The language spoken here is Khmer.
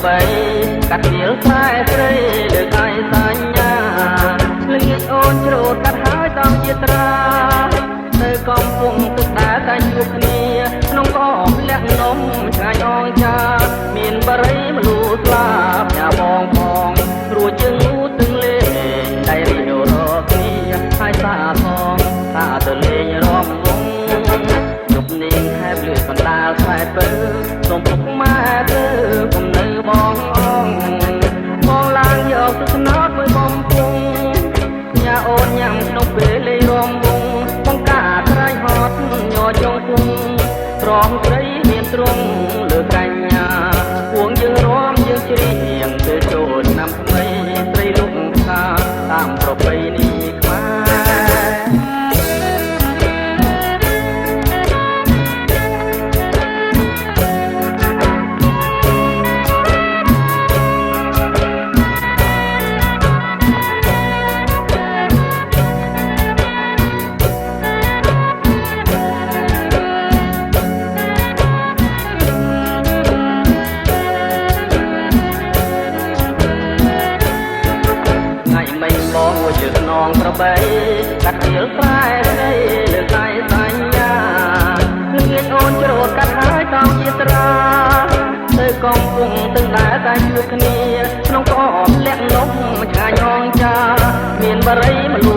បីកាត់ទៀលខ្សែស្រីលើកឯសញ្ញាល្ងាចអូនច្រូតកាត់ហើយតង់ជាត្រានៅកំពុងទឹកដែលតែជួបគ្នាក្នុងកោលះនំឆ្ងាយអងចាមានបរិយមលូស្លាប់ញ៉ាបងផងរួចជើងងូទឹងលេងតែរីយោរកគ្នាហើយសាផងថាទៅលេងរំវងជប់នាងខែបលឿនកណ្ដាលខែពើសូមពុកម៉ែទៅកុំនៅបងអងបងឡើងយកទឹកស្នោតមួយបំពង់ញ៉ាអូនញ៉ាំក្នុងពេលលេងរំវងបងកាត្រៃហត់ញ័រចងគង់ត្រង់ត្រីមានទ្រង់លើកញ្ញាពួងយើងរំយើងជ្រៀងទៅចូលឆ្នាំថ្មីត្រីលុកខាតាមប្រពៃណីបងមួយជើងនងប្របីកាត់ទៀលខ្សែស្រីលើកឯសញ្ញាល្ងាចអូនច្រូតកាត់ហើយតង់ជាត្រាទៅកំពុងទឹកដែលតែជួបគ្នាក្នុងកោលះនំឆ្ងាយអងចាមានបរិយមលូ